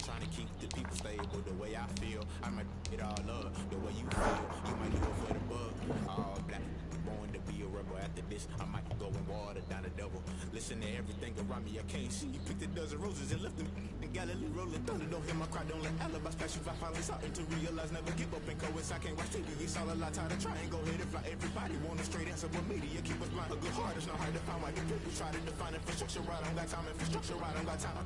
trying to keep the people stable the way I feel. I might it all up the way you feel. You might do it for the bug. All black, born to be a rebel. After this, I might go and water down the double. Listen to everything around me, I can't see. Picked a dozen roses and left them in Galilee rolling thunder. Don't hear my cry, don't let alibis pass you. I finally starting to realize never give up and coincide. I can't watch TV, it's all a lot. Tired of trying, go ahead and fly. Everybody want a straight answer, but media keep us blind. A good heart is not hard to find. Why the people try to define infrastructure right? I don't got time. Infrastructure right, I don't got time.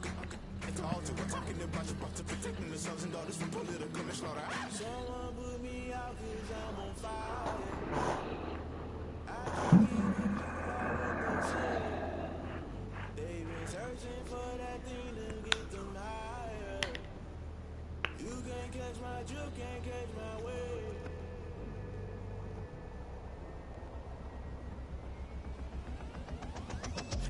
It's all to we're talking about you, about to protecting the sons and daughters from political and slaughter. Someone put me out 'cause I'm on fire. I can't give a what they say. They've been searching for that thing to get them higher. You can't catch my drift, can't catch my wave.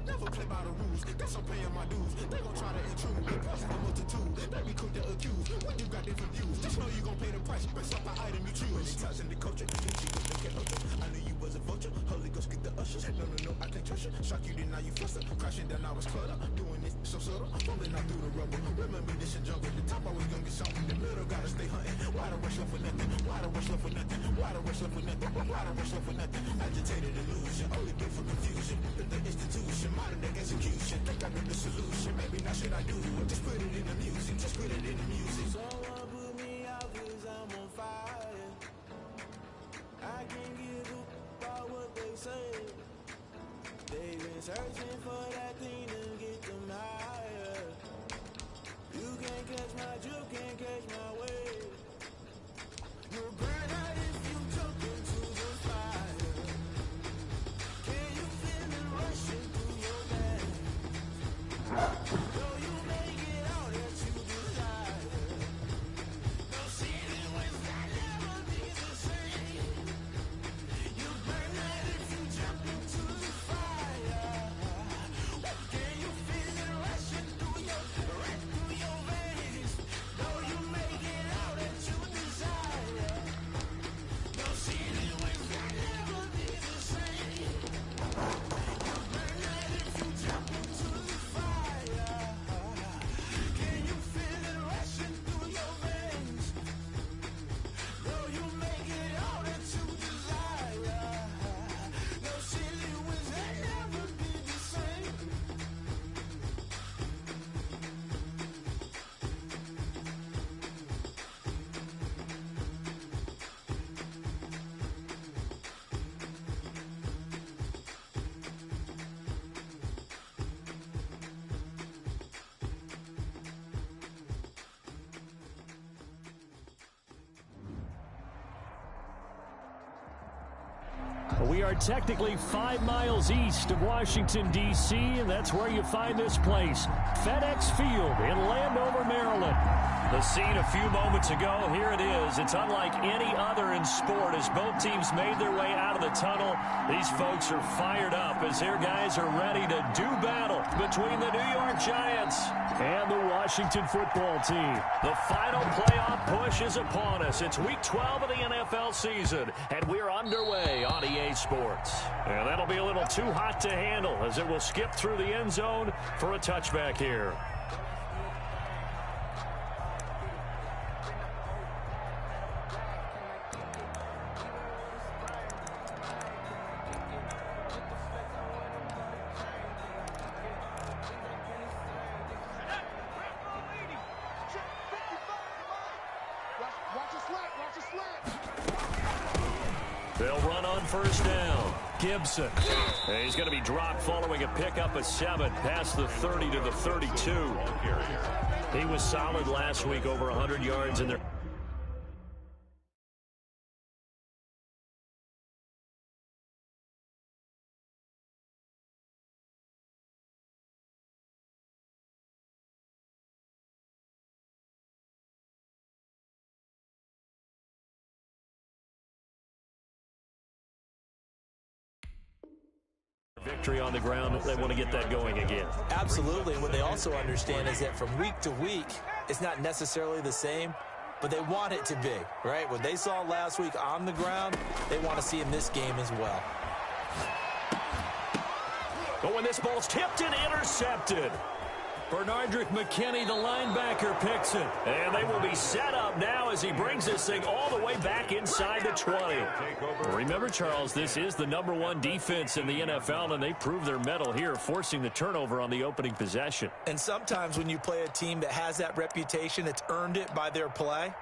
Never play by the rules, guess I'm paying my dues. They gon' try to intrude, the price of the multitude. They be quick to accuse, when you got different views. Just know you gon' pay the price, based off the item you choose. When it ties in the culture, she was the ultra. I knew you was a vulture, Holy Ghost get the ushers. No, I can't trust you. Shock you, then now you fluster. Crashing down, I was cluttered. Doing this so subtle, rolling out through the rubble. Remember this a jungle, the top always gonna get something. The middle gotta stay hunting. Why the rush left for nothing? Why the rush left for nothing? Why the rush left for nothing? Why the rush left for nothing? Agitated illusion, only built for confusion. The institution, modern day execution. Think I know the solution. Maybe not should I do it? Just put it in the music. Just put it in the music. Someone put me out 'cause I'm on fire. I can't give a about what they say. They've been searching for that thing to get them higher. You can't catch my drift, can't catch my wave. You'll burn out if you jump into the fire. Can you feel it rushing through your veins? Though you make it all that you desire. No ceiling was that never be the same. You burn out if you jump into the fire. Can you feel it rushing through your veins? Though you make it all that you desire. No ceiling was that never be the same. You burn out if you jump into the fire. Can you feel it rushing through your veins? Though you make it all that you desire. No ceiling was that never be the same. We are technically 5 miles east of Washington, D.C., and that's where you find this place, FedEx Field in Landover, Maryland. The scene a few moments ago, here it is. It's unlike any other in sport as both teams made their way out of the tunnel. These folks are fired up as their guys are ready to do battle between the New York Giants and the Washington football team. The final playoff push is upon us. It's week 12 of the NFL season, and we're underway on EA Sports. And that'll be a little too hot to handle as it will skip through the end zone for a touchback here. They'll run on first down. Gibson. And he's going to be dropped following a pickup of 7 past the 30 to the 32. He was solid last week, over 100 yards in there. Victory on the ground. They want to get that going again. Absolutely. And what they also understand is that from week to week, it's not necessarily the same, but they want it to be, right? What they saw last week on the ground, they want to see in this game as well. But when this ball's tipped and intercepted. Bernardrick McKinney, the linebacker, picks it. And they will be set up now as he brings this thing all the way back inside the 20. Remember, Charles, this is the #1 defense in the NFL, and they prove their mettle here, forcing the turnover on the opening possession. And sometimes when you play a team that has that reputation, it's earned it by their play.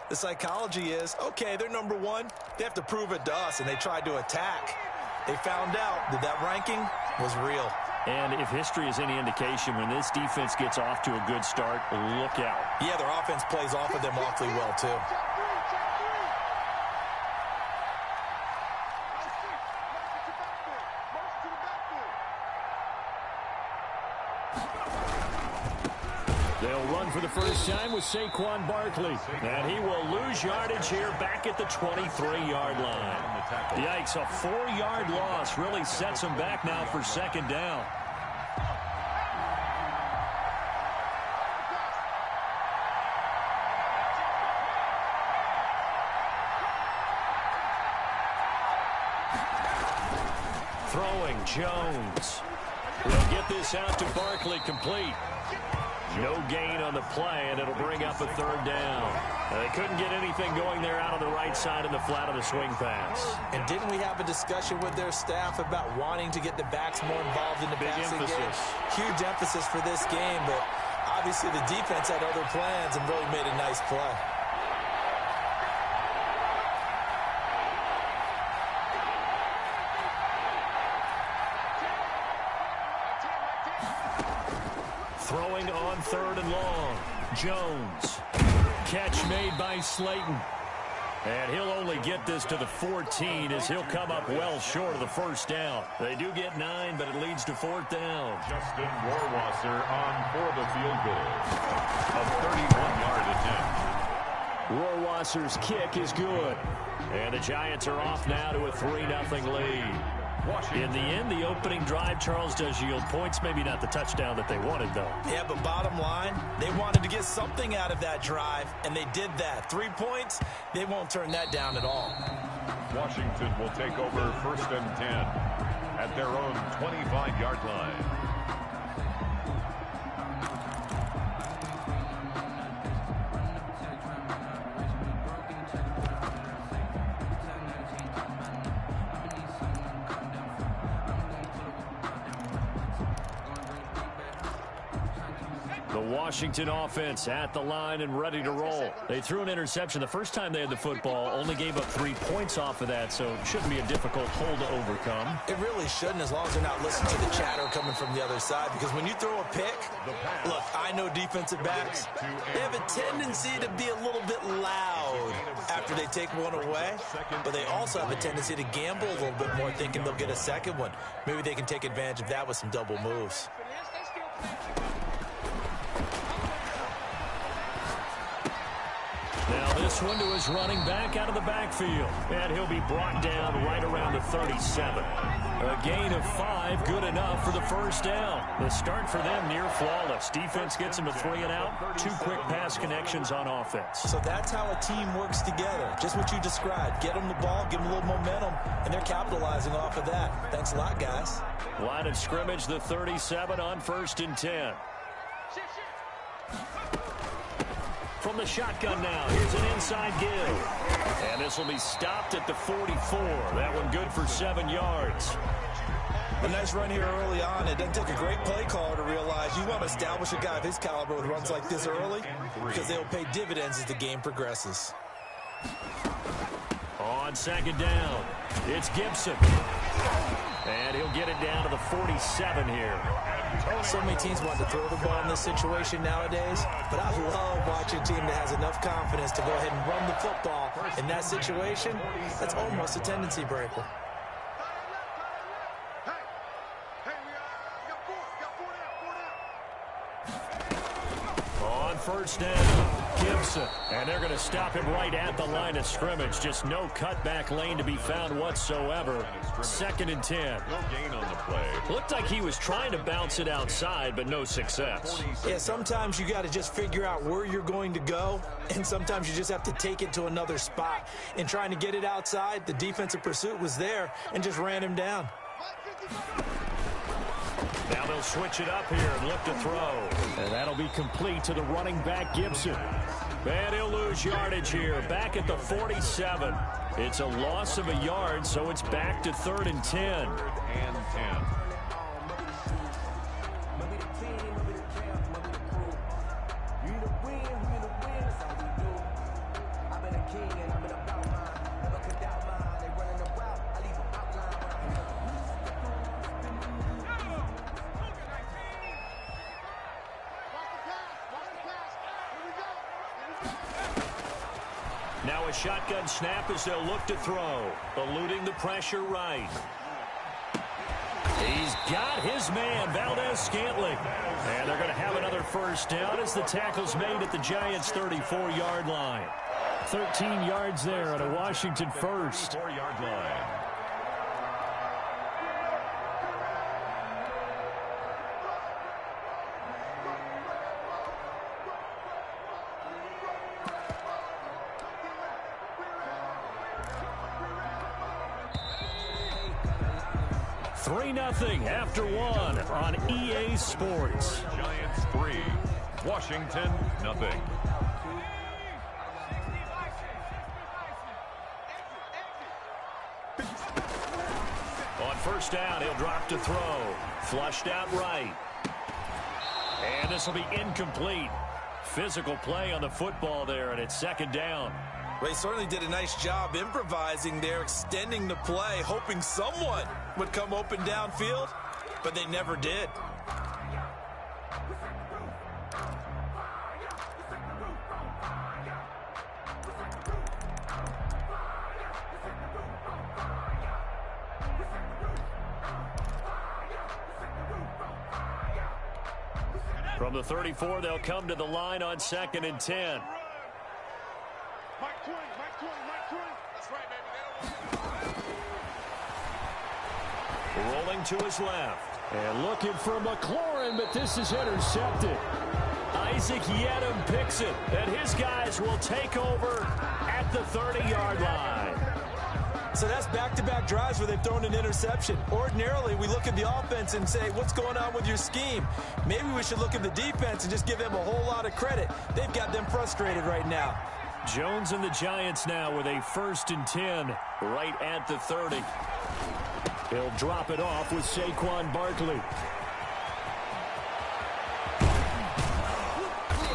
The psychology is, okay, they're #1. They have to prove it to us, and they tried to attack. They found out that that ranking was real. And if history is any indication, when this defense gets off to a good start, look out. Yeah, their offense plays off of them awfully well, too. They'll run for the first time with Saquon Barkley. And he will lose yardage here back at the 23-yard line. Yikes, a 4-yard loss really sets him back now for second down. Throwing, Jones. Will get this out to Barkley, complete. No gain on the play, and it'll bring up a third down. They couldn't get anything going there out on the right side in the flat of the swing pass. And didn't we have a discussion with their staff about wanting to get the backs more involved in the passing game? Huge emphasis for this game, but obviously the defense had other plans and really made a nice play. Throwing on 3rd and long. Jones. Catch made by Slayton. And he'll only get this to the 14 as he'll come up well short of the first down. They do get 9, but it leads to 4th down. Justin Rohrwasser on for the field goal. A 31-yard attempt. Rohrwasser's kick is good. And the Giants are off now to a 3-0 lead. In the end, the opening drive, Charles, does yield points. Maybe not the touchdown that they wanted, though. Yeah, but bottom line, they wanted to get something out of that drive, and they did that. 3 points, they won't turn that down at all. Washington will take over 1st and 10 at their own 25-yard line. Washington offense at the line and ready to roll. They threw an interception the first time they had the football, only gave up 3 points off of that, so it shouldn't be a difficult hole to overcome. It really shouldn't, as long as they're not listening to the chatter coming from the other side, because when you throw a pick, look, I know defensive backs, they have a tendency to be a little bit loud after they take one away, but they also have a tendency to gamble a little bit more, thinking they'll get a second one. Maybe they can take advantage of that with some double moves. Now this one to his running back out of the backfield. And he'll be brought down right around the 37. A gain of 5, good enough for the first down. The start for them near flawless. Defense gets them to 3 and out. 2 quick pass connections on offense. So that's how a team works together. Just what you described. Get them the ball, give them a little momentum, and they're capitalizing off of that. Thanks a lot, guys. Line of scrimmage, the 37 on 1st and 10. From the shotgun now, here's an inside give. And this will be stopped at the 44. That one good for 7 yards. A nice run here early on. It doesn't take a great play caller to realize you want to establish a guy of his caliber with runs like this early, because they'll pay dividends as the game progresses. On 2nd down, it's Gibson. And he'll get it down to the 47 here. So many teams want to throw the ball in this situation nowadays, but I love watching a team that has enough confidence to go ahead and run the football in that situation. That's almost a tendency breaker. On 1st down, Gibson. And they're going to stop him right at the line of scrimmage. Just no cutback lane to be found whatsoever. 2nd and 10. No gain on the play. Looked like he was trying to bounce it outside, but no success. Yeah, sometimes you got to just figure out where you're going to go, and sometimes you just have to take it to another spot. In trying to get it outside, the defensive pursuit was there and just ran him down. Now they'll switch it up here and look to throw. And that'll be complete to the running back, Gibson. And he'll lose yardage here, back at the 47. It's a loss of a yard, so it's back to 3rd and 10. 3rd and 10. Now a shotgun snap as they'll look to throw. Eluding the pressure right. He's got his man, Valdez-Scantling. And they're going to have another first down as the tackle's made at the Giants' 34-yard line. 13 yards there on a Washington first. 34-yard line. Nothing after one on EA Sports. Giants 3, Washington nothing. On first down, he'll drop to throw. Flushed out right. And this will be incomplete. Physical play on the football there, and it's 2nd down. Well, he certainly did a nice job improvising there, extending the play, hoping someone would come open downfield, but they never did. From the 34, they'll come to the line on 2nd and 10. Rolling to his left. And looking for McLaurin, but this is intercepted. Isaac Yedem picks it, and his guys will take over at the 30-yard line. So that's back-to-back drives where they've thrown an interception. Ordinarily, we look at the offense and say, what's going on with your scheme? Maybe we should look at the defense and just give them a whole lot of credit. They've got them frustrated right now. Jones and the Giants now with a 1st and 10 right at the 30. He'll drop it off with Saquon Barkley.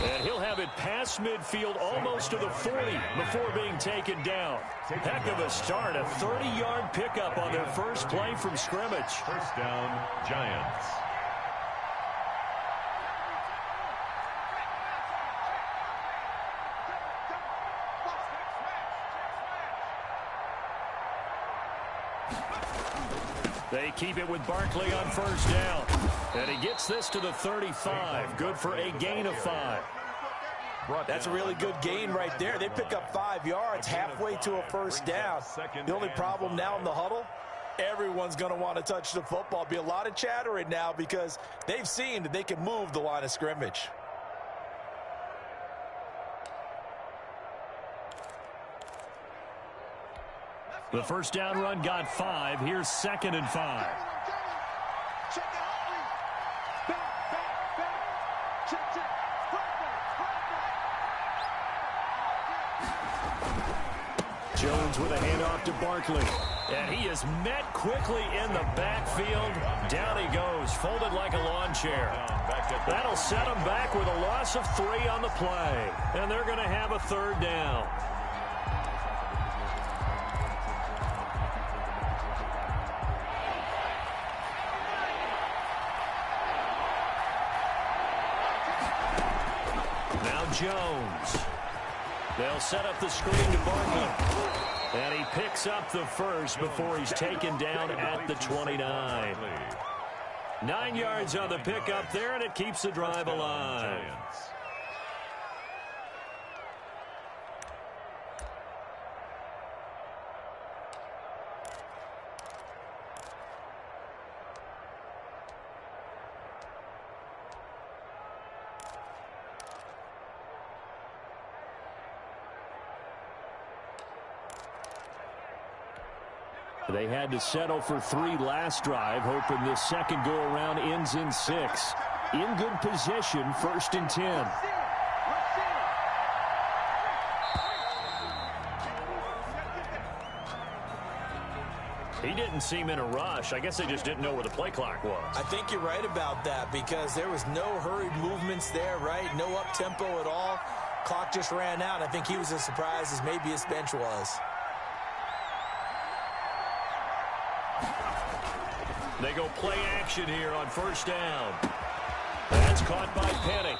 And he'll have it past midfield almost to the 40 before being taken down. Heck of a start, a 30-yard pickup on their first play from scrimmage. First down, Giants. They keep it with Barkley on first down. And he gets this to the 35. Good for a gain of 5. That's a really good gain right there. They pick up 5 yards halfway to a first down. The only problem now in the huddle, everyone's going to want to touch the football. Be a lot of chattering now because they've seen that they can move the line of scrimmage. The first down run got 5. Here's 2nd and 5. Jones with a handoff to Barkley. And he is met quickly in the backfield. Down he goes, folded like a lawn chair. That'll set him back with a loss of 3 on the play. And they're going to have a 3rd down. Jones. They'll set up the screen to Barkley. And he picks up the first before he's taken down at the 29. 9 yards on the pickup there, and it keeps the drive alive. They had to settle for 3 last drive, hoping this second go-around ends in 6. In good position, 1st and 10. He didn't seem in a rush. I guess they just didn't know where the play clock was. I think you're right about that because there was no hurried movements there, right? No up-tempo at all. Clock just ran out. I think he was as surprised as maybe his bench was. They go play action here on 1st down. That's caught by Penny.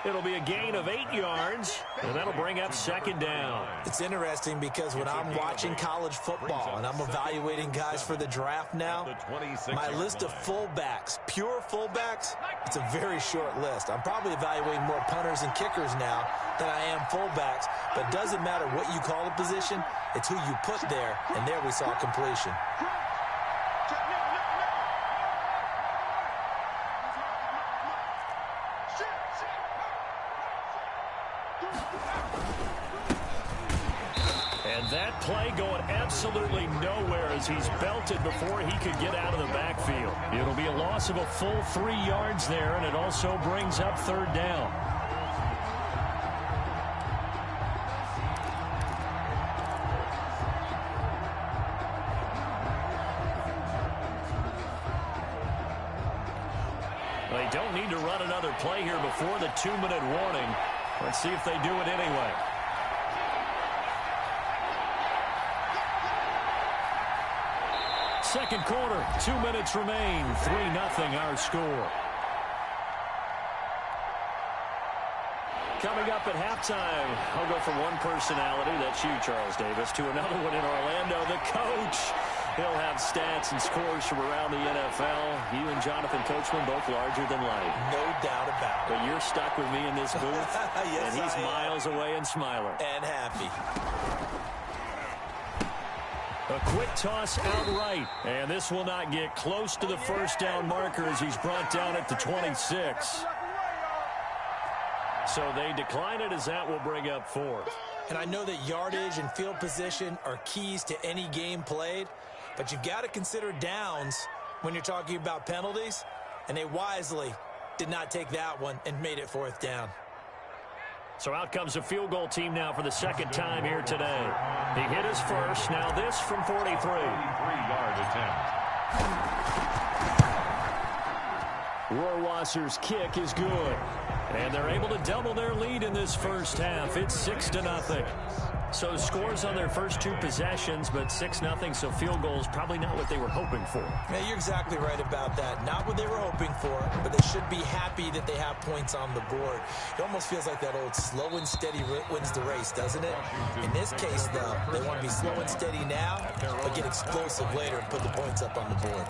It'll be a gain of 8 yards, and that'll bring up 2nd down. It's interesting because when I'm watching college football and I'm evaluating guys for the draft now, my list of fullbacks, pure fullbacks, it's a very short list. I'm probably evaluating more punters and kickers now than I am fullbacks, but it doesn't matter what you call a position, it's who you put there, and there we saw completion. That play going absolutely nowhere as he's belted before he could get out of the backfield. It'll be a loss of a full 3 yards there, and it also brings up 3rd down. They don't need to run another play here before the 2-minute warning. Let's see if they do it anyway. Second quarter, 2 minutes remain. 3-0 our score. Coming up at halftime, I'll go from one personality, that's you, Charles Davis, to another one in Orlando, the coach. He'll have stats and scores from around the NFL. You and Jonathan Coachman both larger than life. No doubt about it. But you're stuck with me in this booth, yes, and he's miles away and smiling. And happy. A quick toss outright, and this will not get close to the 1st down marker as he's brought down at the 26. So they decline it as that will bring up 4th. And I know that yardage and field position are keys to any game played, but you've got to consider downs when you're talking about penalties, and they wisely did not take that one and made it 4th down. So out comes a field goal team now for the 2nd time here today. He hit his first. Now this from 43. 43-yard attempt. Rohrwasser's kick is good. And they're able to double their lead in this first half. It's 6-0. So scores on their first 2 possessions, but 6-0, so field goals probably not what they were hoping for. Yeah, you're exactly right about that. Not what they were hoping for, but they should be happy that they have points on the board. It almost feels like that old slow and steady wins the race, doesn't it? In this case, though, they want to be slow and steady now, but get explosive later and put the points up on the board.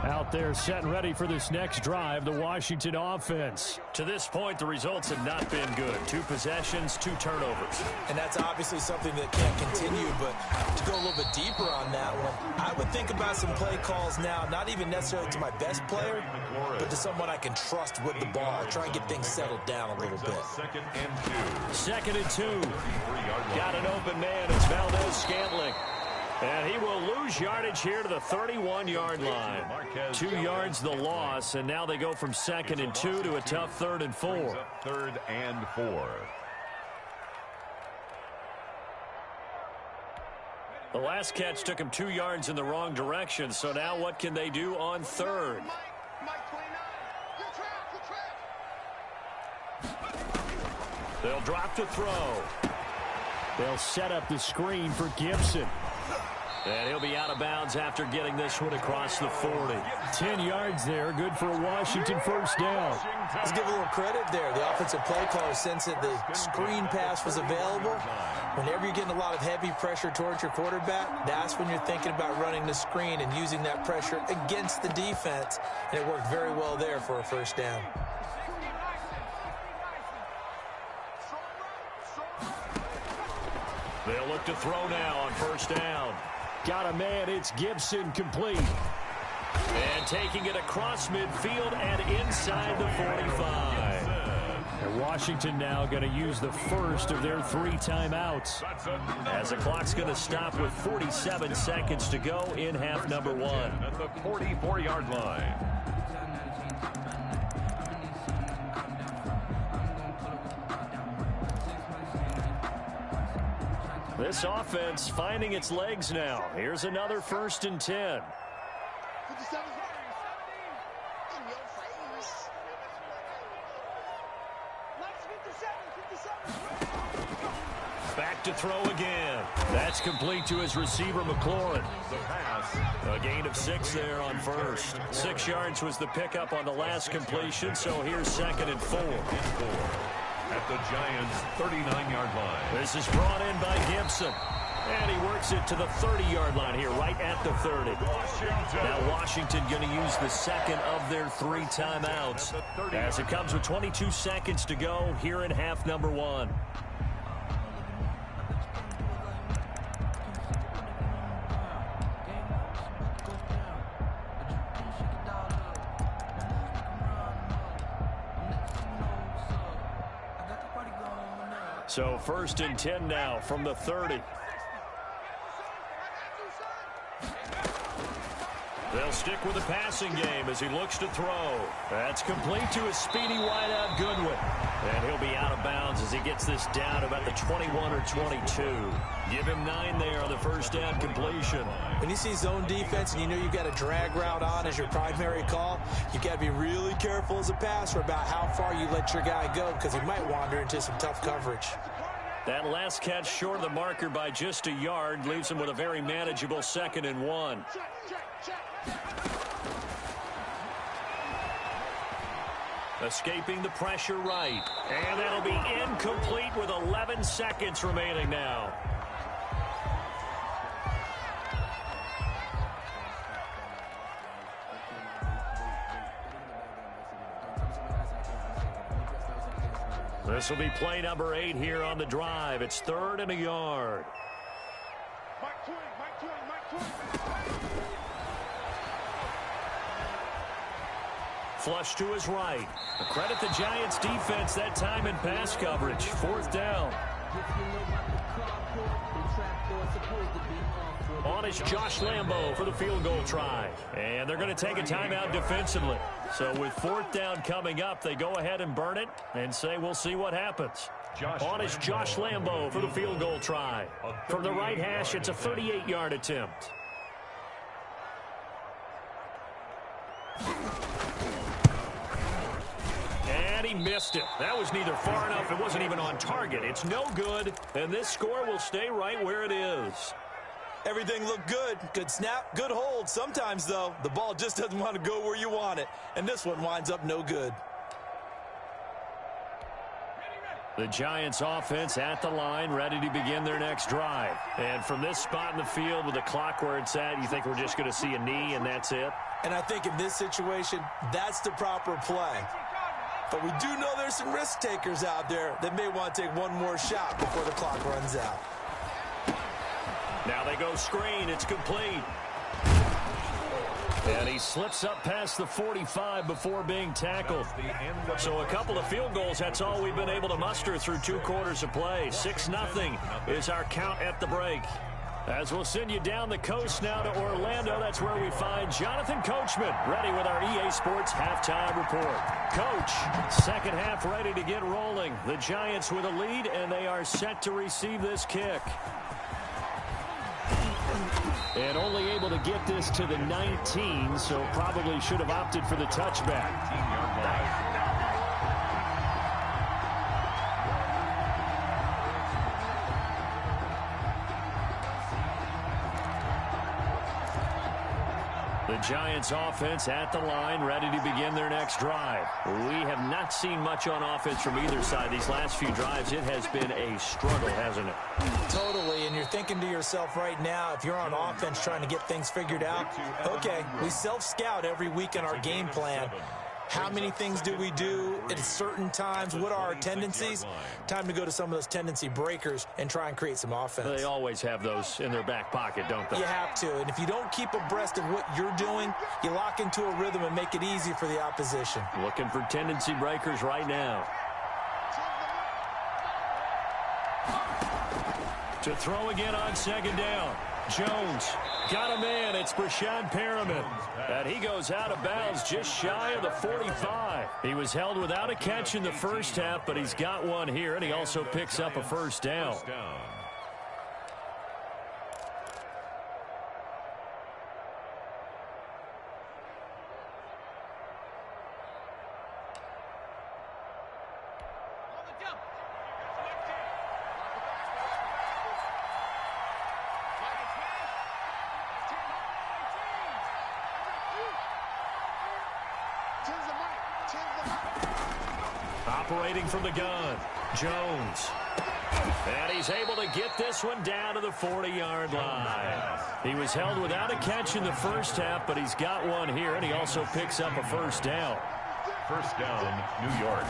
Out there set and ready for this next drive, the Washington offense. To this point, the results have not been good. 2 possessions, 2 turnovers. And that's obviously something that can't continue, but to go a little bit deeper on that one, I would think about some play calls now, not even necessarily to my best player, but to someone I can trust with the ball. Try and get things settled down a little bit. 2nd and 2. 2nd and 2. Got an open man. It's Valdez-Scantling. And he will lose yardage here to the 31-yard line. 2 yards the loss, and now they go from 2nd and 2 to a tough 3rd and 4. 3rd and 4. The last catch took him 2 yards in the wrong direction, so now what can they do on 3rd? They'll drop to throw. They'll set up the screen for Gibson. And he'll be out of bounds after getting this one across the 40. 10 yards there, good for a Washington 1st down. Let's give a little credit there. The offensive play caller sensed that the screen pass was available. Whenever you're getting a lot of heavy pressure towards your quarterback, that's when you're thinking about running the screen and using that pressure against the defense. And it worked very well there for a 1st down. They'll look to throw now on 1st down. Got a man, it's Gibson, complete. And taking it across midfield and inside the 45. And Washington now going to use the first of their 3 timeouts, as the clock's going to stop with 47 seconds to go in half number 1. At the 44-yard line. This offense finding its legs now. Here's another 1st and 10. Back to throw again. That's complete to his receiver, McLaurin. The pass. A gain of 6 there on first. 6 yards was the pickup on the last completion, so here's 2nd and 4. At the Giants' 39-yard line. This is brought in by Gibson. And he works it to the 30-yard line here, right at the 30. Now Washington going to use the second of their 3 timeouts, as it comes with 22 seconds to go here in half number 1. So 1st and 10 now from the 30. They'll stick with the passing game as he looks to throw. That's complete to his speedy wideout Goodwin. And he'll be out of bounds as he gets this down about the 21 or 22. Give him 9 there on the first down completion. When you see zone defense and you know you've got a drag route on as your primary call, you got to be really careful as a passer about how far you let your guy go, because he might wander into some tough coverage. That last catch short of the marker by just a yard leaves him with a very manageable 2nd and 1. Escaping the pressure right. And that'll be incomplete with 11 seconds remaining now. This will be play number 8 here on the drive. It's 3rd and a yard. Flush to his right. Credit the Giants defense that time in pass coverage. 4th down. On is Josh Lambo for the field goal try. And they're going to take a timeout defensively. So with 4th down coming up, they go ahead and burn it and say we'll see what happens. On is Josh Lambo for the field goal try. From the right hash, it's a 38-yard attempt. And he missed it. That was neither far enough. It wasn't even on target. It's no good. And this score will stay right where it is. Everything looked good. Good snap, good hold. Sometimes, though, the ball just doesn't want to go where you want it. And this one winds up no good. The Giants offense at the line, ready to begin their next drive. And from this spot in the field with the clock where it's at, you think we're just going to see a knee and that's it? And I think in this situation, that's the proper play. But we do know there's some risk takers out there that may want to take one more shot before the clock runs out. Now they go screen. It's complete. And he slips up past the 45 before being tackled. So a couple of field goals, that's all we've been able to muster through 2 quarters of play. 6-0 is our count at the break. As we'll send you down the coast now to Orlando, that's where we find Jonathan Coachman, ready with our EA Sports halftime report. Coach, second half ready to get rolling. The Giants with a lead, and they are set to receive this kick. And only able to get this to the 19, so probably should have opted for the touchback. The Giants offense at the line, ready to begin their next drive. We have not seen much on offense from either side. These last few drives, it has been a struggle, hasn't it? Totally, and you're thinking to yourself right now, if you're on offense trying to get things figured out, okay, we self-scout every week in our game plan. How many things do we do at certain times? What are our tendencies? Time to go to some of those tendency breakers and try and create some offense. They always have those in their back pocket, don't they? You have to, and if you don't keep abreast of what you're doing, you lock into a rhythm and make it easy for the opposition. Looking for tendency breakers right now. To throw again on second down. Jones got him in. It's Brashad Perriman. And he goes out of bounds just shy of the 45. He was held without a catch in the first half, but he's got one here, and he also picks up a first down. Operating from the gun, Jones. And he's able to get this one down to the 40-yard line. He was held without a catch in the first half, but he's got one here, and he also picks up a first down. First down, New York.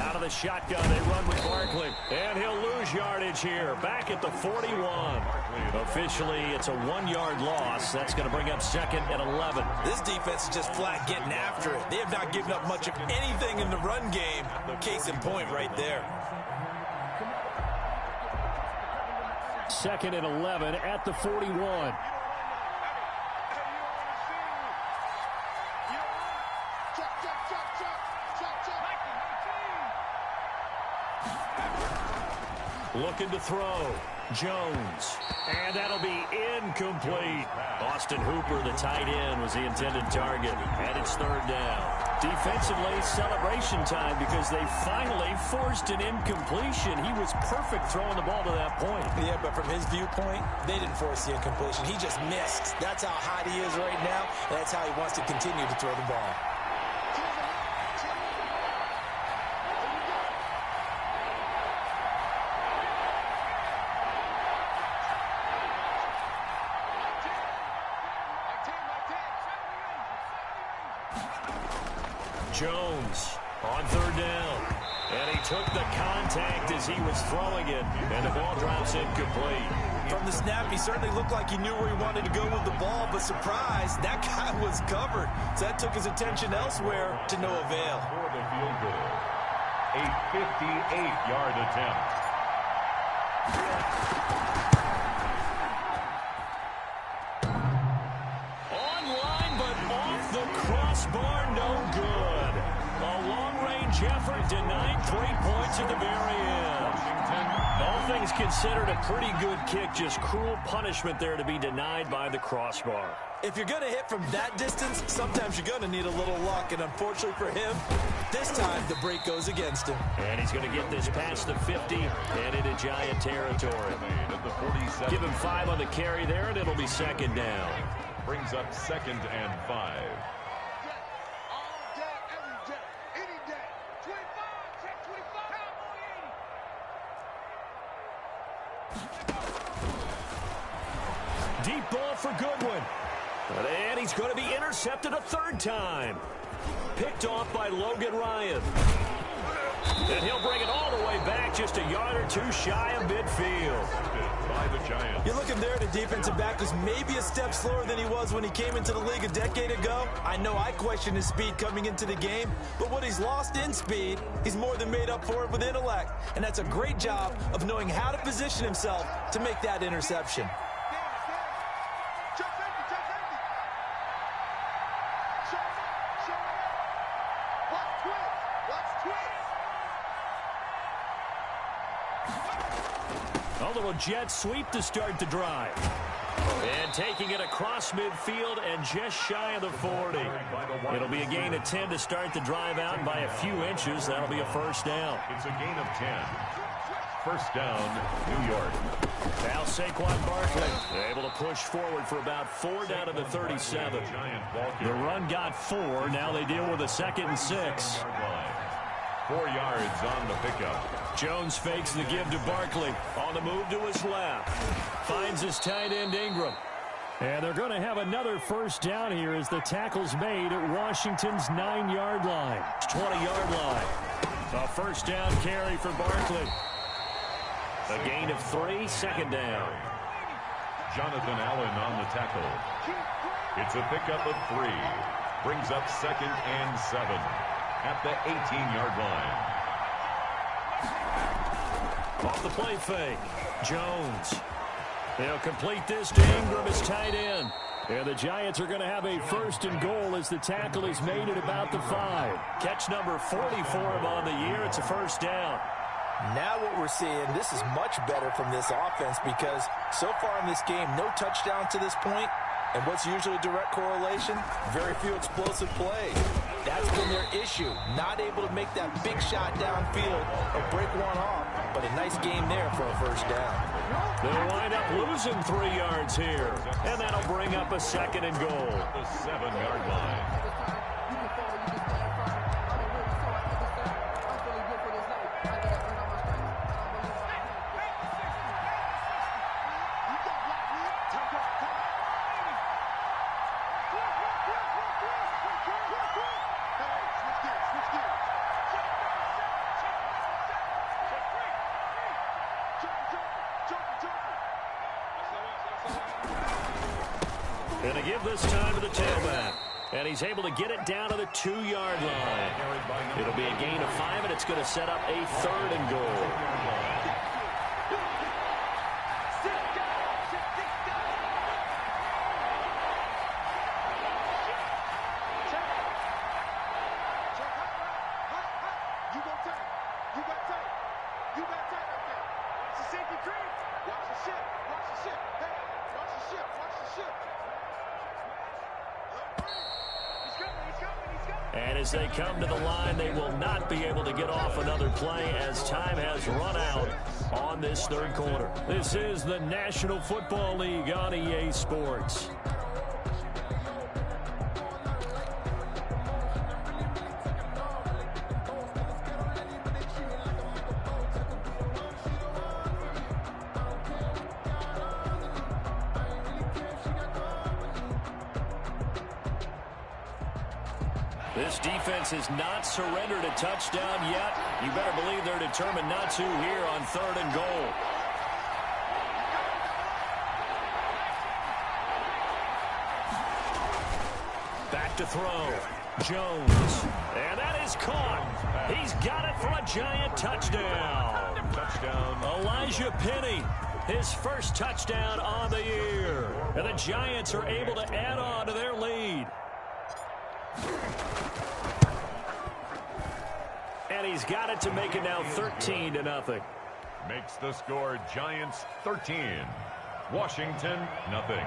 Out of the shotgun, they run with Barkley. And he'll lose yardage here, back at the 41. Officially, it's a 1-yard loss. That's going to bring up second and 11. This defense is just flat getting after it. They have not given up much of anything in the run game. Case in point right there. Second and 11 at the 41. Looking to throw. Jones. And that'll be incomplete. Austin Hooper, the tight end, was the intended target. And it's third down. Defensively, celebration time because they finally forced an incompletion. He was perfect throwing the ball to that point. Yeah, but from his viewpoint, they didn't force the incompletion. He just missed. That's how hot he is right now, and that's how he wants to continue to throw the ball. Jones on third down. And he took the contact as he was throwing it. And the ball drops incomplete. From the snap, he certainly looked like he knew where he wanted to go with the ball, but surprise, that guy was covered. So that took his attention elsewhere to no avail. For the field goal, a 58-yard attempt. Online, but off the crossbar, no good. A long-range effort denied 3 points at the very end. All things considered, a pretty good kick. Just cruel punishment there to be denied by the crossbar. If you're going to hit from that distance, sometimes you're going to need a little luck. And unfortunately for him, this time the break goes against him. And he's going to get this past the 50 and into Giant territory. Give him 5 on the carry there, and it'll be second down. Brings up second and 5. Deep ball for Goodwin. And he's going to be intercepted a third time. Picked off by Logan Ryan. And he'll bring it all the way back, just a yard or two shy of midfield. By the Giants. You're looking there at a defensive back who's maybe a step slower than he was when he came into the league a decade ago. I know I questioned his speed coming into the game, but what he's lost in speed, he's more than made up for it with intellect. And that's a great job of knowing how to position himself to make that interception. A little jet sweep to start the drive. And taking it across midfield and just shy of the 40. It'll be a gain of 10 to start the drive out, and by a few inches, that'll be a first down. It's a gain of 10. First down, New York. Now Saquon Barkley able to push forward for about 4 down to the 37. The run got 4. Now they deal with a 2nd and 6. 4 yards on the pickup. Jones fakes the give to Barkley. On the move to his left. Finds his tight end Ingram. And they're going to have another first down here as the tackle's made at Washington's 9-yard line. 20-yard line. A first down carry for Barkley. A gain of 3, second down. Jonathan Allen on the tackle. It's a pickup of 3. Brings up 2nd and 7 at the 18-yard line. Off the play fake. Jones. They'll complete this to Ingram as tight end. And the Giants are going to have a first and goal as the tackle is made at about the 5. Catch number 40 for him on the year. It's a first down. Now what we're seeing, this is much better from this offense because so far in this game, no touchdown to this point. And what's usually a direct correlation? Very few explosive plays. That's been their issue. Not able to make that big shot downfield or break one off. But a nice game there for a first down. They'll wind up losing 3 yards here. And that'll bring up a second and goal. The 7-yard line. Going to give this time to the tailback. And he's able to get it down to the 2-yard line. It'll be a gain of 5, and it's going to set up a third and goal. And as they come to the line, they will not be able to get off another play as time has run out on this third quarter. This is the National Football League on EA Sports. This defense has not surrendered a touchdown yet. You better believe they're determined not to here on third and goal. Back to throw. Jones. And that is caught. He's got it for a Giant touchdown. Touchdown. Elijah Penny. His first touchdown on the year. And the Giants are able to add on to their lead. And he's got it to make it now 13-0. Makes the score Giants 13. Washington, nothing.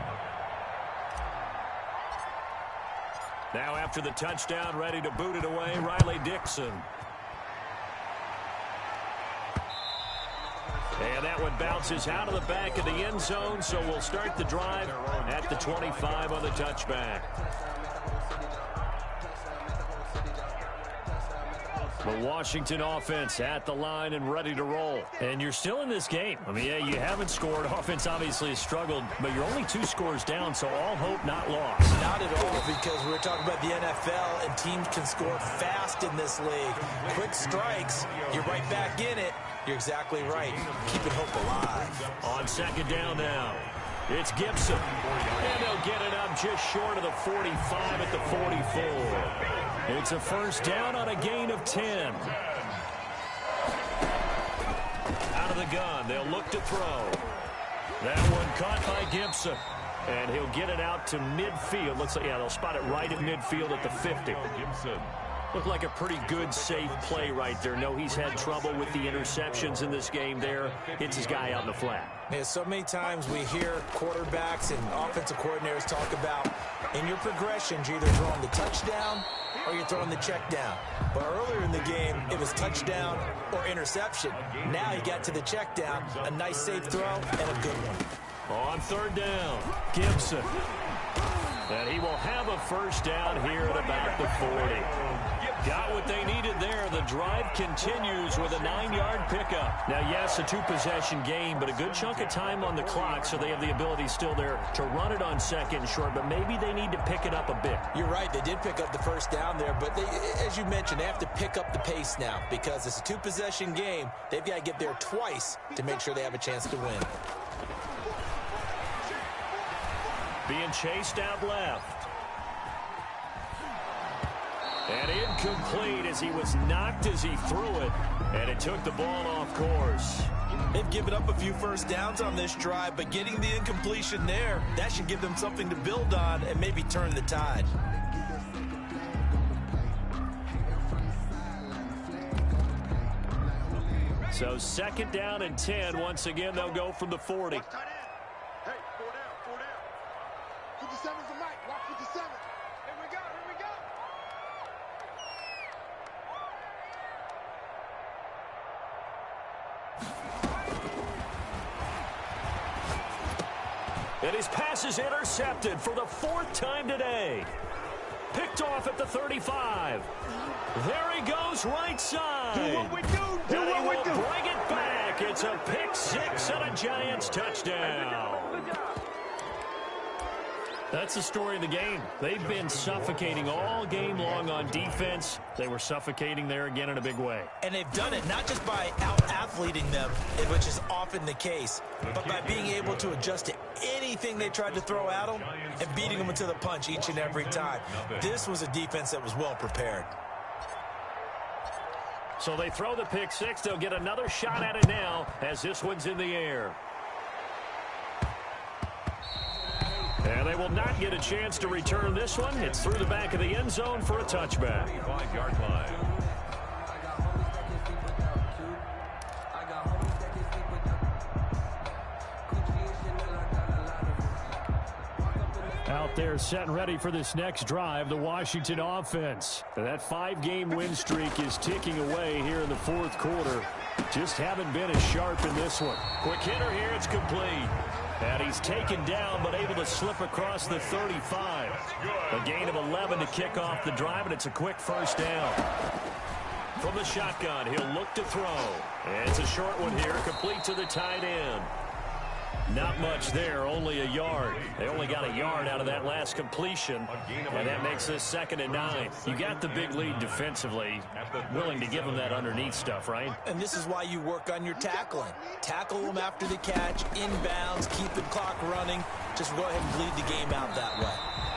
Now after the touchdown, ready to boot it away, Riley Dixon. And that one bounces out of the back of the end zone, so we'll start the drive at the 25 on the touchback. The Washington offense at the line and ready to roll. And you're still in this game. I mean, yeah, you haven't scored. Offense obviously has struggled, but you're only 2 scores down, so all hope not lost. Not at all, because we're talking about the NFL, and teams can score fast in this league. Quick strikes, you're right back in it. You're exactly right. Keeping hope alive. On second down now, it's Gibson. And they'll get it up just short of the 45 at the 44. It's a first down on a gain of 10. Out of the gun, they'll look to throw. That one caught by Gibson. And he'll get it out to midfield. Looks like, yeah, they'll spot it right at midfield at the 50. Gibson. Looked like a pretty good, safe play right there. No, he's had trouble with the interceptions in this game there. Hits his guy out in the flat. Yeah, so many times we hear quarterbacks and offensive coordinators talk about in your progressions, you're either throwing the touchdown or you're throwing the check down. But earlier in the game, it was touchdown or interception. Now he got to the check down, a nice safe throw, and a good one. On third down, Gibson. And he will have a first down here at about the 40. Got what they needed there. The drive continues with a 9-yard pickup. Now, yes, a 2-possession game, but a good chunk of time on the clock, so they have the ability still there to run it on second and short, but maybe they need to pick it up a bit. You're right. They did pick up the first down there, but they, as you mentioned, they have to pick up the pace now because it's a 2-possession game. They've got to get there twice to make sure they have a chance to win. Being chased out left. And incomplete as he was knocked as he threw it. And it took the ball off course. They've given up a few first downs on this drive, but getting the incompletion there, that should give them something to build on and maybe turn the tide. So 2nd down and 10. Once again, they'll go from the 40. Hey, 4 down, 4 down. 57's the mic. Watch 57. Here we go, here we go. And his pass is intercepted for the 4th time today. Picked off at the 35. There he goes, right side. Do what we do. Do what we do. Bring it back. It's a pick 6 and a Giants touchdown. That's the story of the game. They've been suffocating all game long on defense. They were suffocating there again in a big way. And they've done it not just by out-athleting them, which is often the case, but by being able to adjust to anything they tried to throw at them and beating them into the punch each and every time. This was a defense that was well prepared. So they throw the pick 6. They'll get another shot at it now as this one's in the air. And they will not get a chance to return this one. It's through the back of the end zone for a touchback. 5-yard line. Out there set and ready for this next drive, the Washington offense. And that 5-game win streak is ticking away here in the 4th quarter. Just haven't been as sharp in this one. Quick hitter here, it's complete. And he's taken down, but able to slip across the 35. A gain of 11 to kick off the drive, and it's a quick first down. From the shotgun, he'll look to throw. And it's a short one here, complete to the tight end. Not much there, only a yard. They only got a yard out of that last completion, and that makes this 2nd and 9. You got the big lead defensively, willing to give them that underneath stuff, right? And this is why you work on your tackling. Tackle them after the catch, inbounds, keep the clock running. Just go ahead and bleed the game out that way.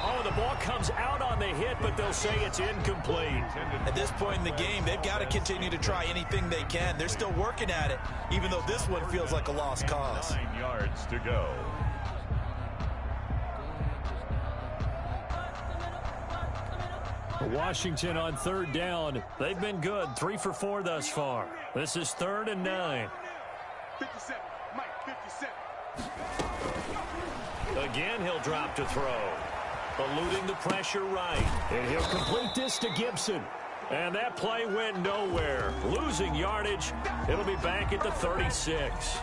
Oh, the ball comes out on the hit, but they'll say it's incomplete. At this point in the game, they've got to continue to try anything they can. They're still working at it, even though this one feels like a lost cause. 9 yards to go. Washington on 3rd down. They've been good, 3 for 4 thus far. This is 3rd and 9. 57, Mike, 57. Again, he'll drop to throw. Eluding the pressure right. And he'll complete this to Gibson. And that play went nowhere. Losing yardage. It'll be back at the 36.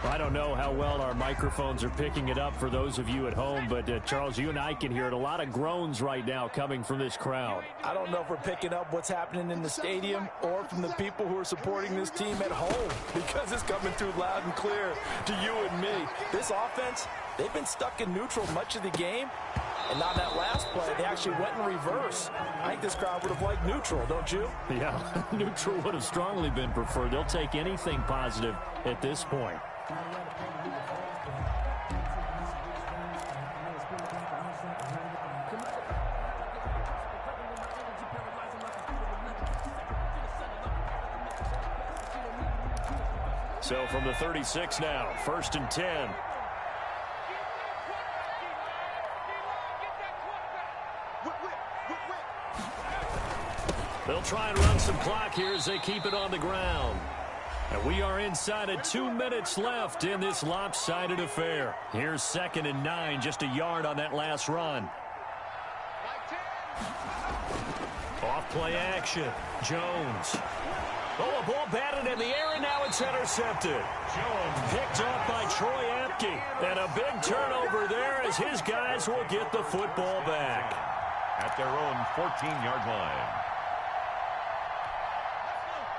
I don't know how well our microphones are picking it up for those of you at home, but Charles, you and I can hear it. A lot of groans right now coming from this crowd. I don't know if we're picking up what's happening in the stadium or from the people who are supporting this team at home, because it's coming through loud and clear to you and me. This offense, they've been stuck in neutral much of the game, and on that last play, they actually went in reverse. I think this crowd would have liked neutral, don't you? Yeah, neutral would have strongly been preferred. They'll take anything positive at this point. So from the 36 now, 1st and 10. They'll try and run some clock here as they keep it on the ground. And we are inside of 2 minutes left in this lopsided affair. Here's 2nd and 9, just a yard on that last run. Off play action. Jones. Oh, a ball batted in the air, and now it's intercepted. Picked off by Troy Apke. And a big turnover there as his guys will get the football back. At their own 14-yard line.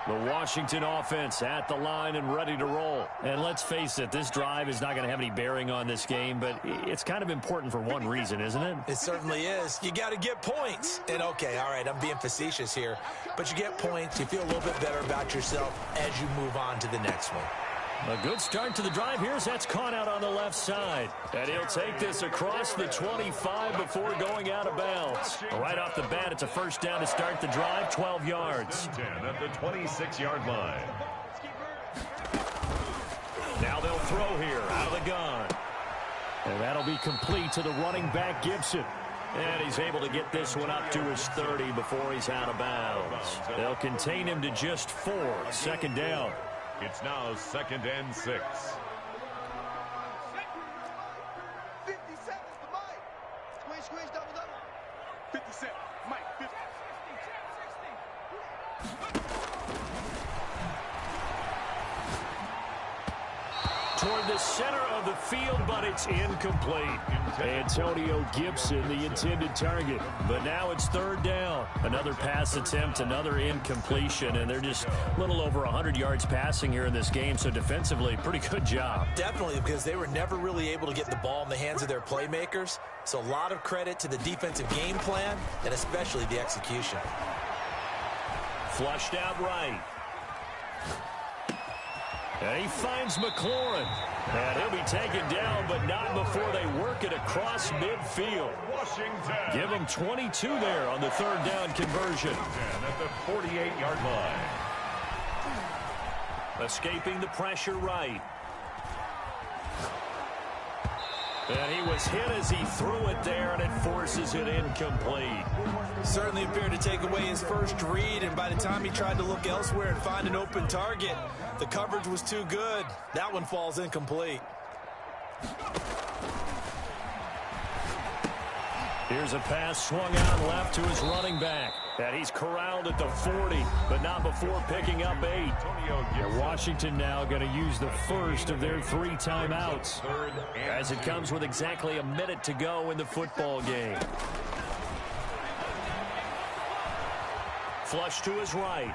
The Washington offense at the line and ready to roll. And let's face it, this drive is not going to have any bearing on this game, but it's kind of important for one reason, isn't it? It certainly is. You got to get points. And, okay, all right, I'm being facetious here. But you get points, you feel a little bit better about yourself as you move on to the next one. A good start to the drive here as that's caught out on the left side. And he'll take this across the 25 before going out of bounds. Right off the bat, it's a first down to start the drive, 12 yards. 10 at the 26-yard line. Now they'll throw here out of the gun. And that'll be complete to the running back, Gibson. And he's able to get this one up to his 30 before he's out of bounds. They'll contain him to just 4, second down. It's now 2nd and 6. 50 seconds to Mike. Squeeze, double. 57, Mike, 50. Toward the center of the field, but it's incomplete. Antonio Gibson, the intended target. But now it's third down. Another pass attempt, another incompletion, and they're just a little over 100 yards passing here in this game, so defensively, pretty good job. Definitely, because they were never really able to get the ball in the hands of their playmakers. So a lot of credit to the defensive game plan, and especially the execution. Flushed out right. And he finds McLaurin. And he'll be taken down, but not before they work it across midfield. Washington. Give him 22 there on the third down conversion. At the 48-yard line. Escaping the pressure right. And he was hit as he threw it there, and it forces it incomplete. Certainly appeared to take away his first read, and by the time he tried to look elsewhere and find an open target, the coverage was too good. That one falls incomplete. Here's a pass swung out left to his running back. And he's corralled at the 40, but not before picking up 8. And Washington now going to use the first of their 3 timeouts as it comes with exactly a minute to go in the football game. Flush to his right.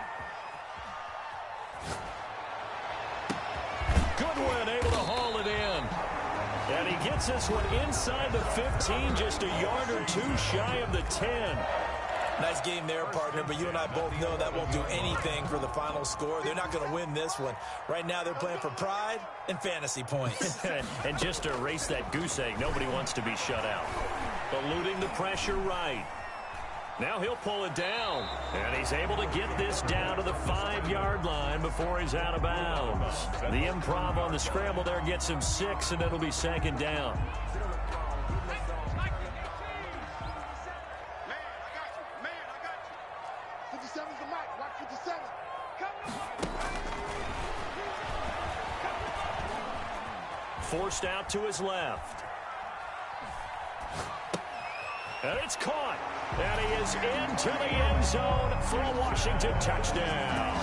Goodwin able to haul it in. And he gets this one inside the 15, just a yard or 2 shy of the 10. Nice game there, partner, but you and I both know that won't do anything for the final score. They're not going to win this one. Right now, they're playing for pride and fantasy points. And just to erase that goose egg, nobody wants to be shut out. Eluding the pressure right. Now he'll pull it down, and he's able to get this down to the 5-yard line before he's out of bounds. The improv on the scramble there gets him 6, and it'll be second down. Forced out to his left. And it's caught. And he is into the end zone for a Washington touchdown.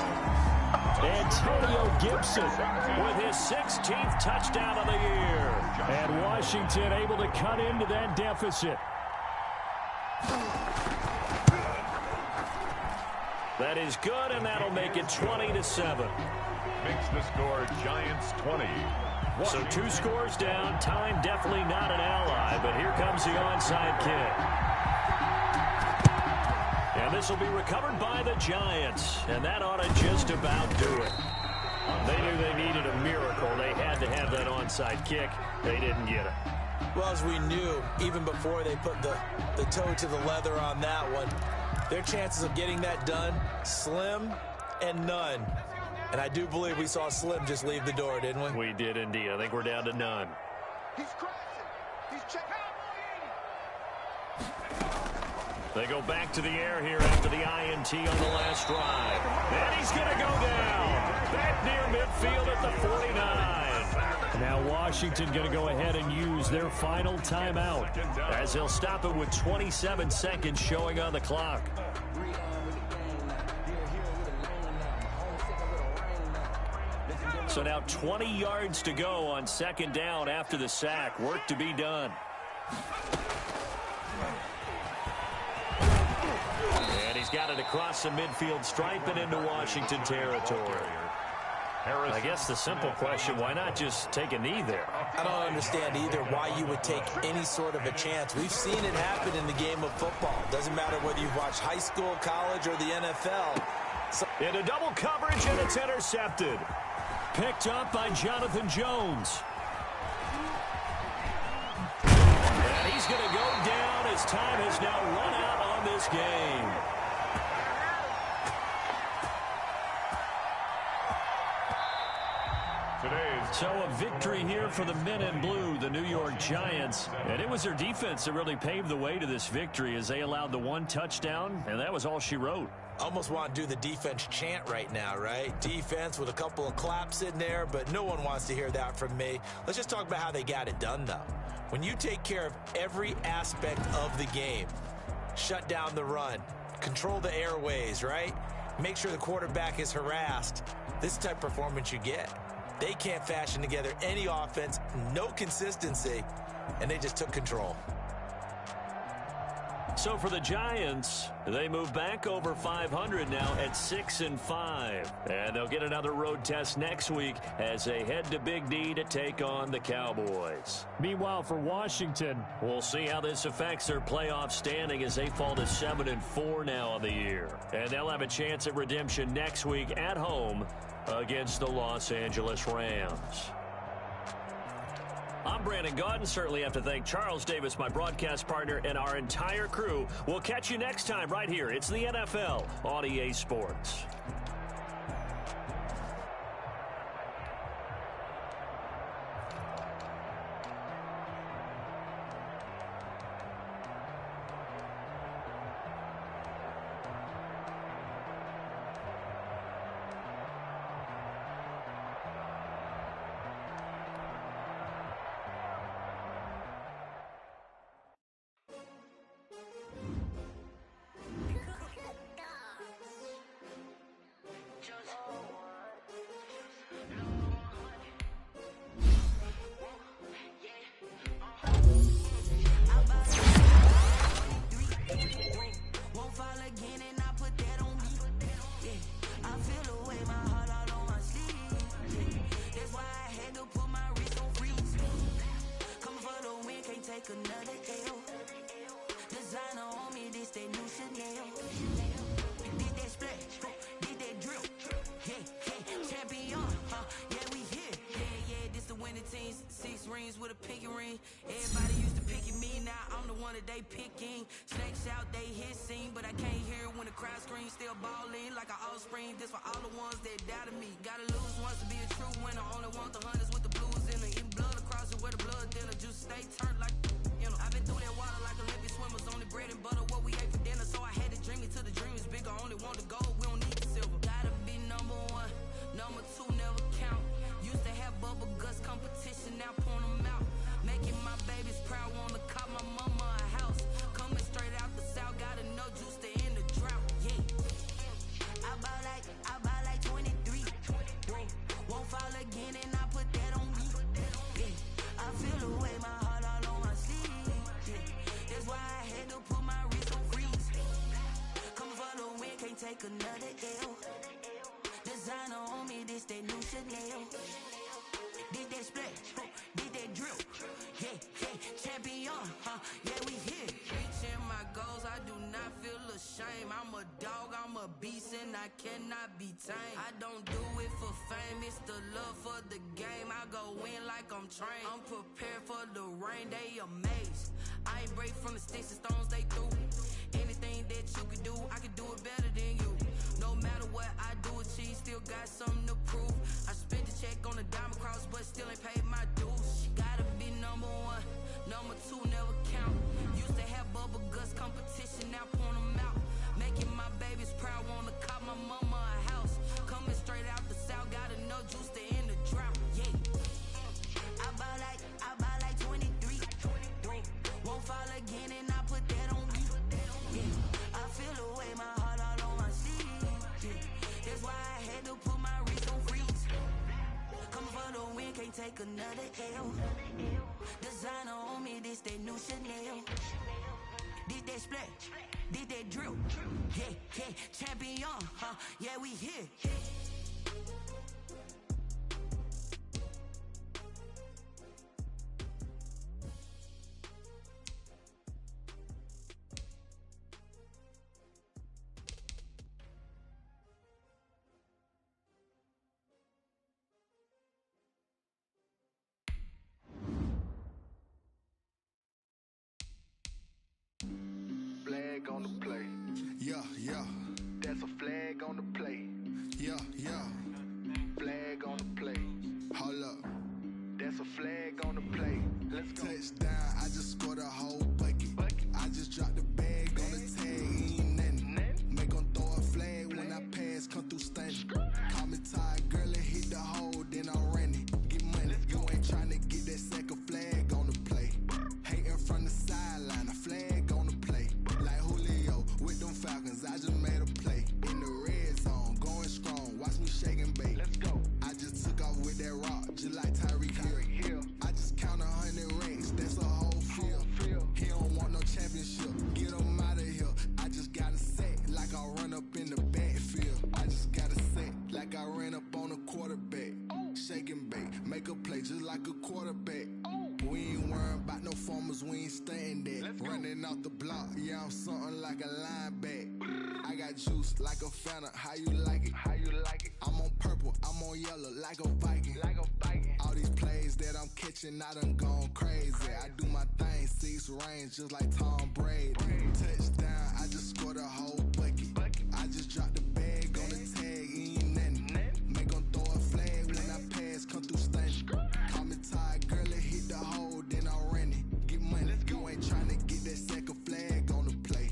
Antonio Gibson with his 16th touchdown of the year. And Washington able to cut into that deficit. That is good, and that'll make it 20-7. Makes the score Giants 20. So 2 scores down. Time definitely not an ally, but here comes the onside kick. And this will be recovered by the Giants, and that ought to just about do it. They knew they needed a miracle. They had to have that onside kick. They didn't get it. Well, as we knew, even before they put the toe to the leather on that one, their chances of getting that done, slim and none. And I do believe we saw Slim just leave the door, didn't we? We did indeed. I think we're down to none. He's crashing. He's checking. They go back to the air here after the INT on the last drive. And he's going to go down. Back near midfield at the 49. Now Washington going to go ahead and use their final timeout as they'll stop it with 27 seconds showing on the clock. So now 20 yards to go on second down after the sack. Work to be done. And he's got it across the midfield stripe and into Washington territory. I guess the simple question, why not just take a knee there? I don't understand either why you would take any sort of a chance. We've seen it happen in the game of football. Doesn't matter whether you've watched high school, college, or the NFL. Into double coverage, and it's intercepted. Picked up by Jonathan Jones. And he's going to go down as time has now run out on this game. So a victory here for the men in blue, the New York Giants. And it was their defense that really paved the way to this victory as they allowed the one touchdown, and that was all she wrote. Almost want to do the defense chant right now, right? Defense with a couple of claps in there, but no one wants to hear that from me. Let's just talk about how they got it done, though. When you take care of every aspect of the game, shut down the run, control the airways, right? Make sure the quarterback is harassed. This type of performance you get. They can't fashion together any offense, no consistency, and they just took control. So for the Giants, they move back over 500 now at 6-5. And they'll get another road test next week as they head to Big D to take on the Cowboys. Meanwhile, for Washington, we'll see how this affects their playoff standing as they fall to 7-4 now on the year. And they'll have a chance at redemption next week at home against the Los Angeles Rams. I'm Brandon Gaudin. Certainly have to thank Charles Davis, my broadcast partner, and our entire crew. We'll catch you next time right here. It's the NFL on EA Sports. Take another L. Designer on me, this that new Chanel. Did that splash, did that drip. Yeah, champion, yeah, we here. Reaching my goals, I do not feel ashamed. I'm a dog, I'm a beast, and I cannot be tamed. I don't do it for fame, it's the love for the game. I go in like I'm trained. I'm prepared for the rain, they amazed. I ain't break from the sticks and stones they threw. Anything that you can do, I can do it better than you. No matter what I do, achieve, still got something to prove. I spent the check on the diamond cross, but still ain't paid my dues. Gotta be number one, number two never count. Used to have bubble guts competition, now point them out. Making my babies proud, wanna cop my mama a house. Coming straight out the south, gotta know juice to end the drought. Yeah, I buy like 23. Won't fall again. take another L. Designer on me, this they new Chanel. Did they split? Did they drill? Yeah, yeah, champion, huh? Yeah, we here. Flag on the play. Yeah, yeah. That's a flag on the play. Yeah, yeah. Flag on the play. Hold up. That's a flag on the play. Let's go. Touchdown, I just scored a whole bucket. I just dropped the bag on the tag, ain't nothing. Make 'em throw a flag when I pass, come through stunning. Call me tired, girl, and hit the hole, then I'm running. Get money, you ain't tryna get that second flag on the play. Hating from the sideline, a flag on the play. Like Julio with them Falcons, I just made a play. In the red zone, going strong, watch me shake and bake. Let's go. I just took off with that rock, just like Tyreek Hill. I just count 100 racks, that's a whole field. He don't want no championship, get him out of here. I just got a set, like I run up in the backfield. I just got a set, like I ran up on a quarterback. Shake and bake, make a play just like a quarterback. We ain't worrying about no formers, we ain't staying there. Running off the block, yeah, I'm something like a linebacker. I got juice like a Fanta, how you like it? How you like it? I'm on purple, I'm on yellow, like a Viking. Like a Viking. All these plays that I'm catching, I done gone crazy. I do my thing, 6 range, just like Tom Brady. Touchdown, I just scored a whole bucket. I just dropped the bag on the tag, ain't nothing. Make 'em throw a flag when I pass, come through stunning. Call me tired, girl, and hit the hole, then I'm running. Get money, you ain't tryna get that second flag on the play.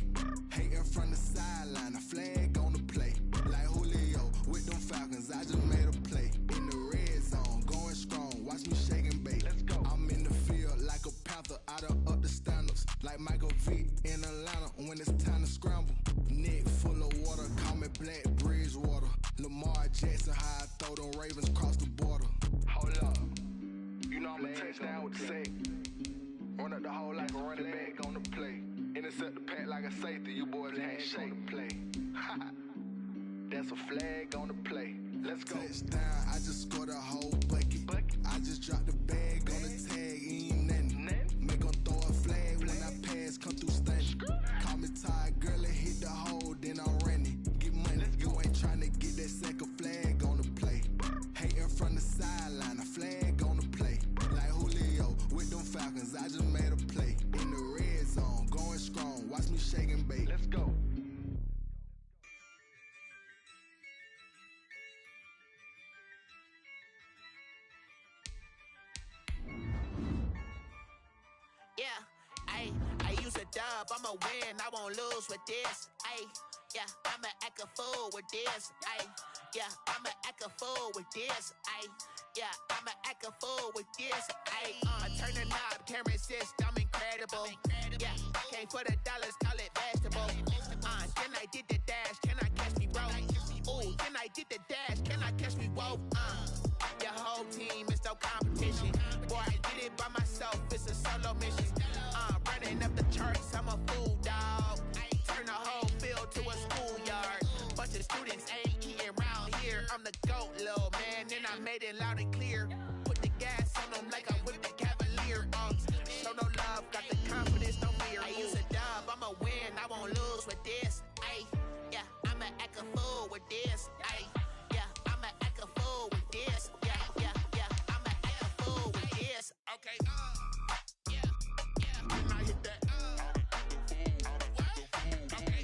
Hating from the sideline, a flag on the play. Like Julio with them Falcons, I just made a play. In the red zone, going strong, watch me shake and bake. Let's go. I'm in the field like a Panther, I done up the standards. Like Michael Vick in Atlanta when it's time to scramble. Neck full of water, call me Black Bridgewater. Lamar Jackson, how I throw them Ravens across the border. Hold up. You know I'm a touchdown with the sack. Run up the hole like a running back on the play. Intercept the pack like a safety. You boys ain't shake the play. That's a flag on the play. Let's go. Touchdown, I just scored a whole bucket. I just dropped the bag on the tag, ain't nothing. Make 'em throw a flag when I pass, come through stunning. Call me tired, girl, and hit the hole, then I'm running. Get money, you ain't tryna get that second flag on the play. Hating from the sideline, a flag on the play. Like Julio with them Falcons, I just made a play. In the red zone, going strong, watch me shake and bake. Let's go. Yeah, I use a dub, I'ma win, I won't lose with this. Yeah, I'ma act a fool with this. Yeah, I'ma act a fool with this. Yeah, I'ma act a fool with this. I turn the knob, can't resist, I'm incredible. Yeah, came for the dollars, call it vegetable. Then I did the dash, can I catch me, bro? Ooh, then I did the dash, can I catch me, whoa? Your whole team is no competition. Boy, I did it by myself, it's a solo mission. Running up the charts, I'm a fool, dog. Turn the whole field to a schoolyard. Bunch of students ain't eating round here. I'm the GOAT, little man, and I made it loud and clear. Put the gas on them like I whipped the Cavalier. Show no love, got the confidence, no fear. I use a dub, I'ma win, I won't lose with this. Yeah, I'ma act a fool with this. Yeah, I'ma act a fool with this. Yeah, I'ma act a fool with this. Okay, yeah, can I hit that? Okay,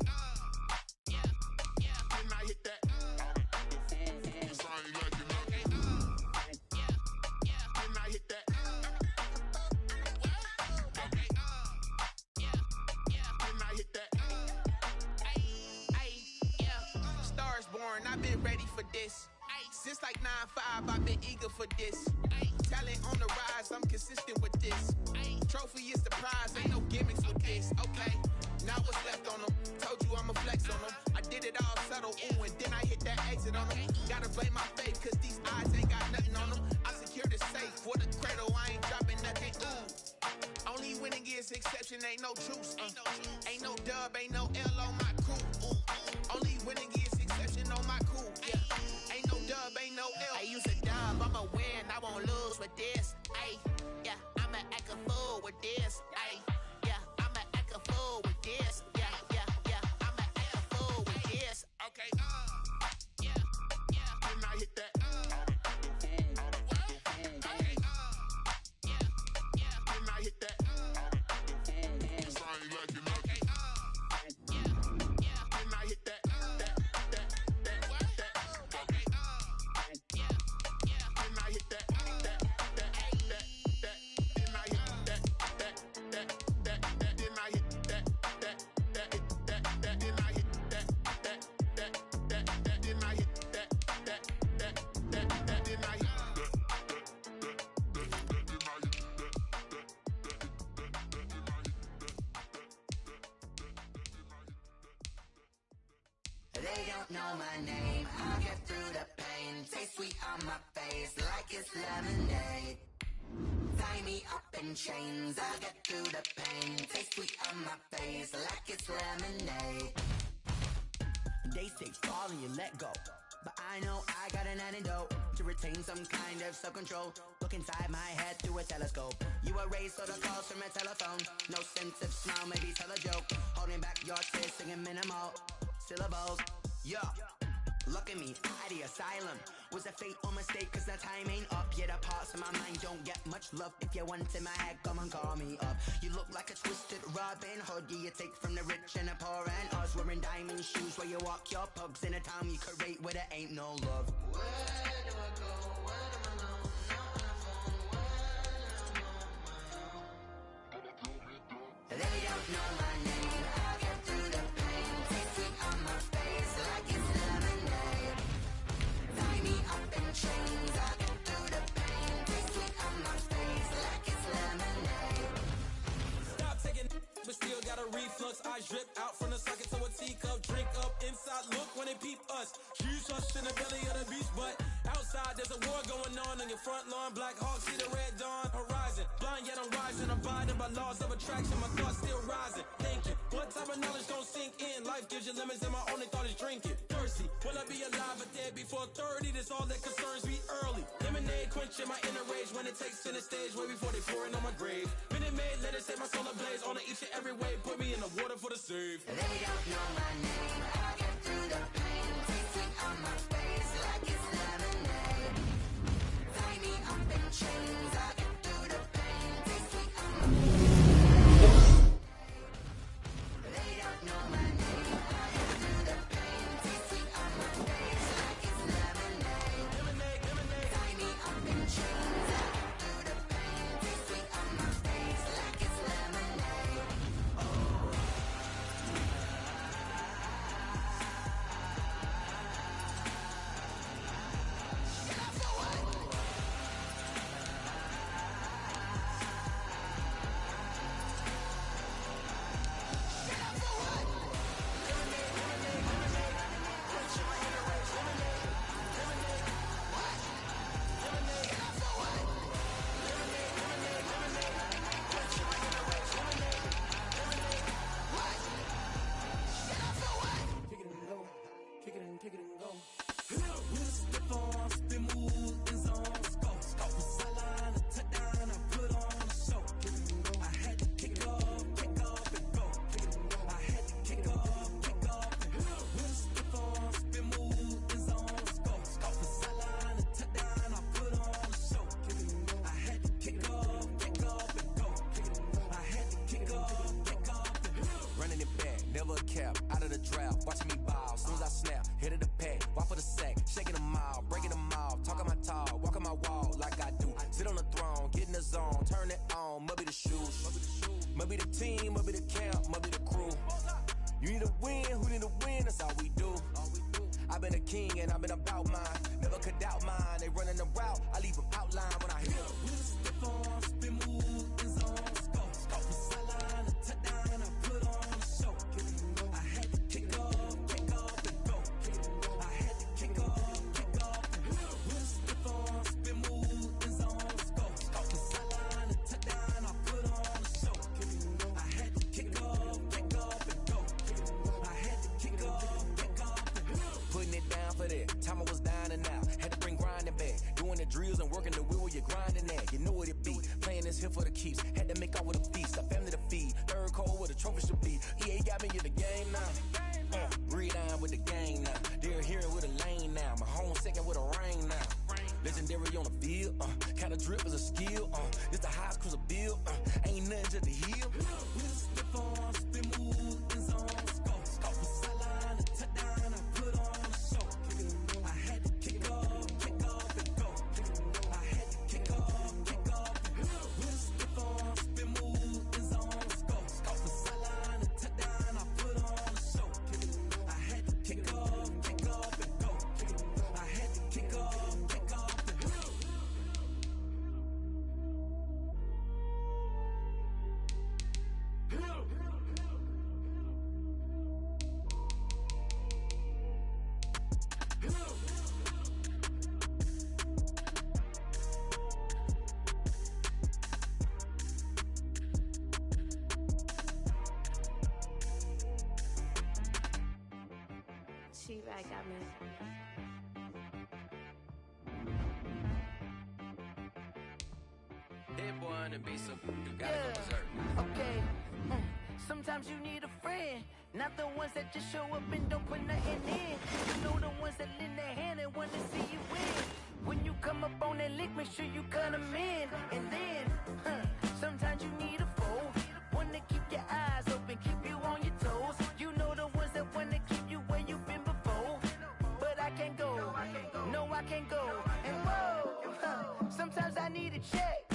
yeah, can I hit that? Sorry, like you know. Okay, yeah, can I hit that? Okay, yeah, can I hit that? Yeah, stars born, I've been ready for this. Since like 9-5, I've been eager for this. Talent on the rise, I'm consistent with this. Trophy is the prize, ain't no gimmicks with this. Okay, now what's left on them? Told you I'ma flex on them. I did it all subtle, ooh, and then I hit that exit on them. Gotta blame my faith, cause these eyes ain't got nothing on them. I secured the safe for the exception, ain't no juice. Ain't no dub, ain't no L on my cool. Only winning is exception on my cool. Yeah. Ain't no dub, ain't no L. I use a dub, I'ma win, I won't lose with this. Ay, yeah, I'ma act a fool with this. Ay, yeah, I'ma act a fool with this. Yeah, I'ma act a fool with this. Okay, yeah, Didn't I hit that? okay, Didn't I hit that? Cause I ain't like it nothing. Didn't I hit that? Didn't I hit that? They don't know my name, I'll get through the pain. Taste sweet on my face like it's lemonade. Tie me up in chains, I'll get through the pain. Taste sweet on my face like it's lemonade. They say fall and you let go, but I know I got an antidote to retain some kind of self-control. Look inside my head through a telescope. You erase all the calls from a telephone. No sense of smile, maybe tell a joke. Holding back your tears, singing minimal syllables. Yeah, look at me, at the asylum. Was a fate or mistake, cause the time ain't up. Yet the parts of my mind don't get much love. If you want in my head, come and call me up. You look like a twisted Robin Hood. Yeah, you take from the rich and the poor and us. Wearing diamond shoes where you walk your pugs. In a town you create where there ain't no love. Where do I go? Where do I know? They don't know my name. I'll get through the pain. Taste sweet on my face like it's lemonade. Tie me up in chains. I'll get through the pain. Taste sweet on my face like it's lemonade. Stop taking, but still got a reflux. I drip out from the socket to a teacup. Drink up inside, look when they peep us. Choose us in the belly of the beast, but outside there's a war going on your front lawn. Black Hawk, see the red dawn horizon. Blind yet I'm rising, abiding by laws of attraction. My thoughts still rising, thinking what type of knowledge don't sink in. Life gives you limits and my only thought is drinking. Thirsty, will I be alive or dead before 30? That's all that concerns me early. Lemonade quenching my inner rage when it takes center stage way before they pour it on my grave. Minute Maid, let it set my soul ablaze on each and every way. Put me in the water for the save. They don't know my name. I'll get through the pain. Taste sweet on my face like it's lemonade. Tie me up in chains. I'll get through the pain. Taste sweet on my face. They don't know my name. I'll get through the pain. Taste sweet on my face like it's lemonade. Tie me up in chains. I'll get through the pain. Taste sweet on my face like it's lemonade. Running it back, never a cap, out of the drought, watching me ball, soon as I snap, hit of the pack, walk for the sack, shaking them all, breaking them off, talking my talk, walking my wall like I do, sit on the throne, get in the zone, turn it on, must be the shoes, must be the team, must be the camp, must be the crew, you need a win, who need a win, that's all we do, I've been a king and I've been about mine, never could doubt mine, they running the route, I leave them outline when I hit them. got me in the game now. Read-on with the gang now. They're hearing with a lane now. My home second with a rain now. Legendary on the field, kinda drip is a skill, it's the highest cruiser bill, ain't nothing just to heal. Slip on, spin move, in zone, scope from sideline to touchdown, I put on a show. I had to kick off and go. I had to kick off and go. Slip on, spin move, in zone, scope from sideline to touchdown, I put on a show. I had to kick off and go. I had to kick off. She-Bag got me. That boy on the beat, so you gotta go berserk. Okay. Sometimes you need a friend, not the ones that just show up and don't put nothing in. You know the ones that lend their hand and want to see you win. When you come up on that lick, make sure you cut them in. And then, sometimes you need a foe, one to keep your eyes open, keep you on your toes. You know the ones that want to keep you where you've been before. But I can't go, no I can't go. And whoa, sometimes I need a check.